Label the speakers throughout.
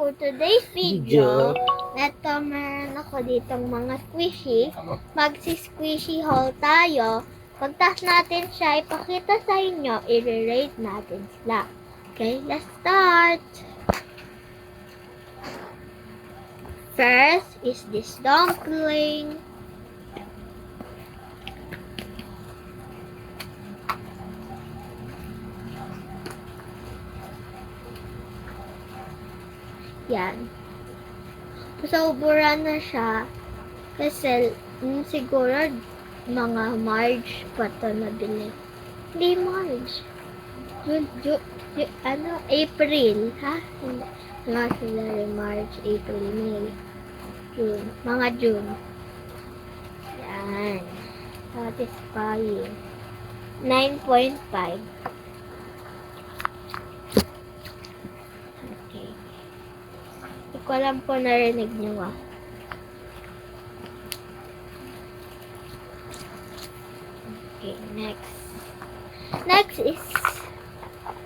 Speaker 1: for today's video, eto meron ako ditong mga squishy. Magsi-squishy haul tayo. Pagtas natin siya, ipakita sa inyo, i-rate natin sila. Okay, let's start! First is this dumpling. Yan. Pasobra na siya. Kasi siguro mga March pa ito nabili. Hindi March. April, ha? Nga sila March, April, May, June. Mga June. Yan. Satisfying. 9.5. Okay. Hindi ko alam po narinig niyo ah. Okay, next.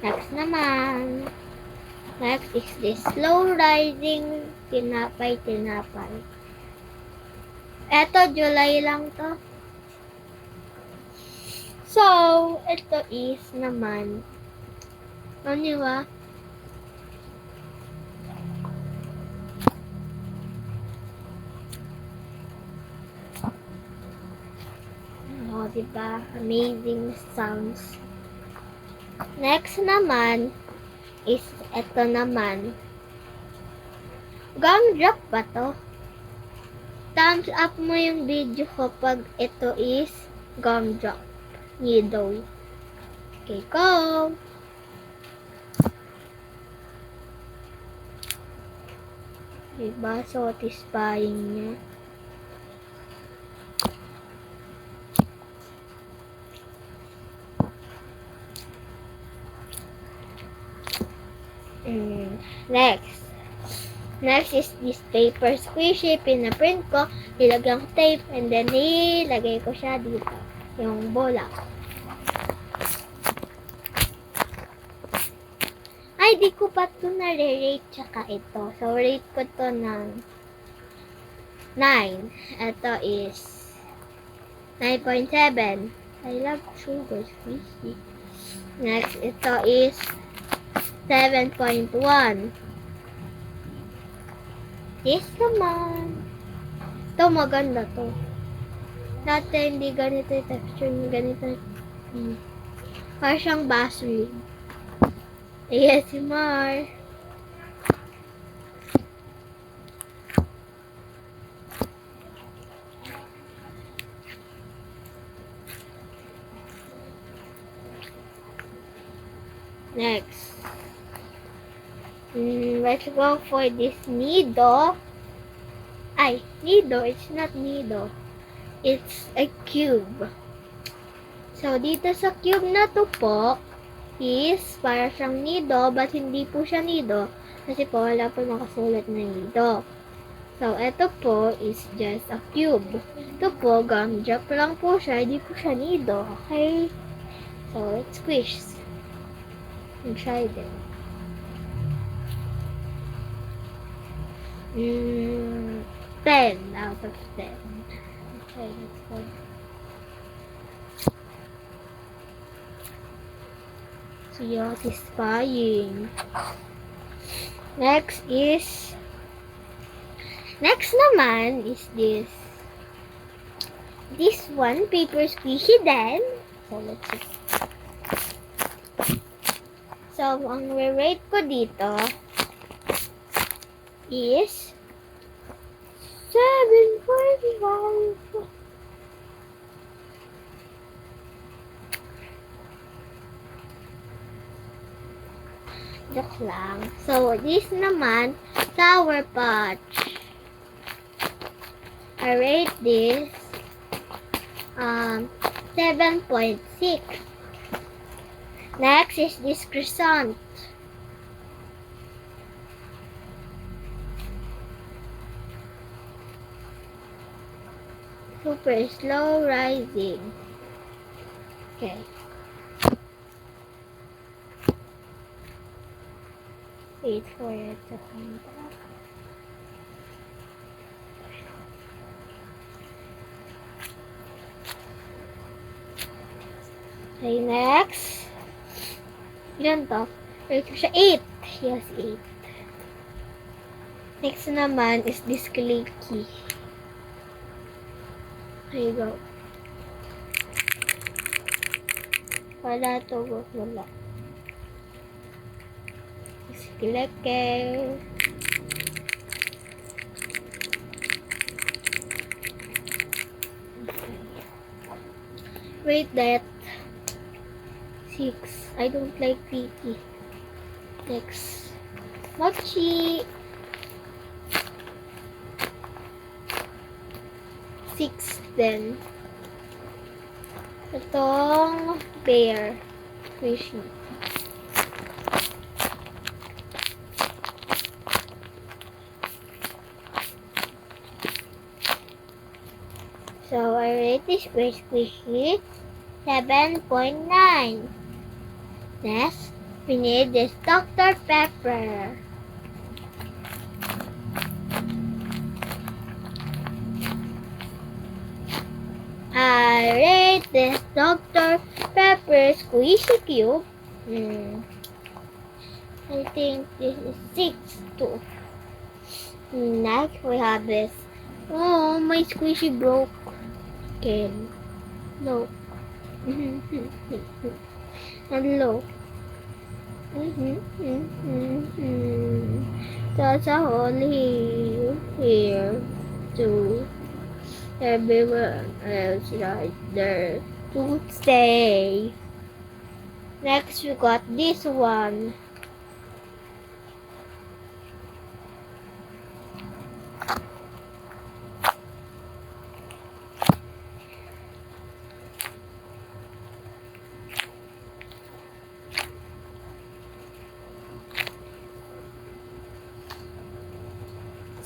Speaker 1: Next naman. Next is this slow rising tinapay. Eto, July lang to. So, ito is naman. Ano ba? Oh, diba? Amazing sounds. Next naman is ito naman. Gumdrop ba to? Thumbs up mo yung video ko pag ito is gumdrop. Needle. Okay, go! Diba? Satisfying niya. Next is this paper squishy. Pinaprint ko, nilagyan ko tape, and then nilagay ko siya dito. Yung bola. Ay, di ko pa ito na-rate tsaka ito. So, rate ko to ng 9. Ito is 9.7. I love sugar squishy. Next, ito is 7.1. This naman. Ito maganda to. Dati hindi ganito yung texture. Ganito. Parang siyang basoy. ASMR. Next. Let's go for this Nido. Nido. It's not Nido. It's a cube. So, dito sa cube na to po is para siyang Nido, but hindi po siya Nido kasi po wala po nakasulat na Nido. So, ito po is just a cube. Ito po, gumdrop lang po siya, hindi po siya Nido. Okay? So, let's squish. And try them. 10 out of 10. Okay, let's go. Satisfying. Next naman is this one, paper squishy din. So, let's see. So, ang rate ko dito is 7.5. Joke lang. So, this naman, Sour Patch. I rate this 7.6. Next is this croissant. Super slow rising. Okay. Wait for it to come back. Okay, next. Ilan to? Wait ko siya. 8. Yes, 8. Next naman is this clicky. There you go. Wala to. Wala. This clicky. Wait, that. 6. I don't like Vicky. Next. Mochi. 6 then. Itong bear. Fishy. So, I rate this very squishy 7.9. Next, we need this Dr. Pepper. I rate this Dr. Pepper Squishy Cube. I think this is 6 too. Next, we have this. Oh, my squishy broke. Again. No. Hello. There's a hole here too. Everyone else right there to stay. Next, we got this one.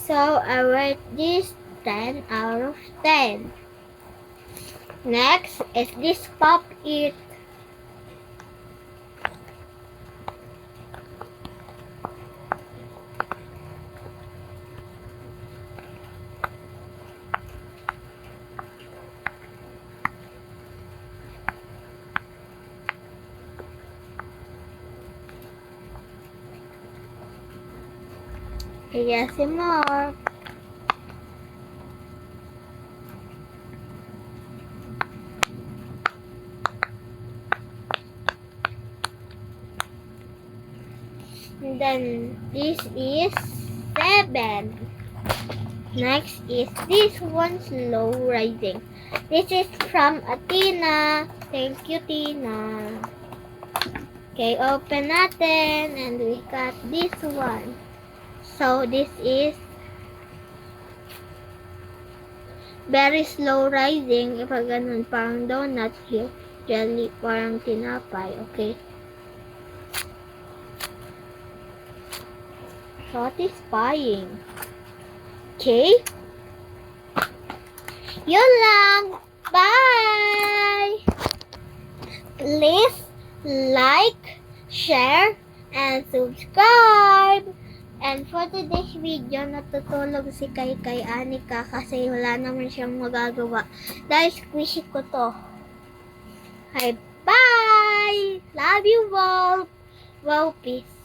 Speaker 1: So, I rate this 10 out of 10. Next is this Pop It. Yes, more. And then this is 7. Next is this one, Slow Rising. This is from Athena. Thank you, Tina. Okay, open natin. And we got this one. So, this is very slow rising. If ganun, parang donut here. Jelly, parang tinapay. Okay. Satisfying. Okay. Yun lang. Bye! Please like, share, and subscribe. And for today's video, natutulog si Kay Anika kasi wala naman siyang magagawa. Dahil squishy ko to. Hi, bye! Love you all. Wow, peace.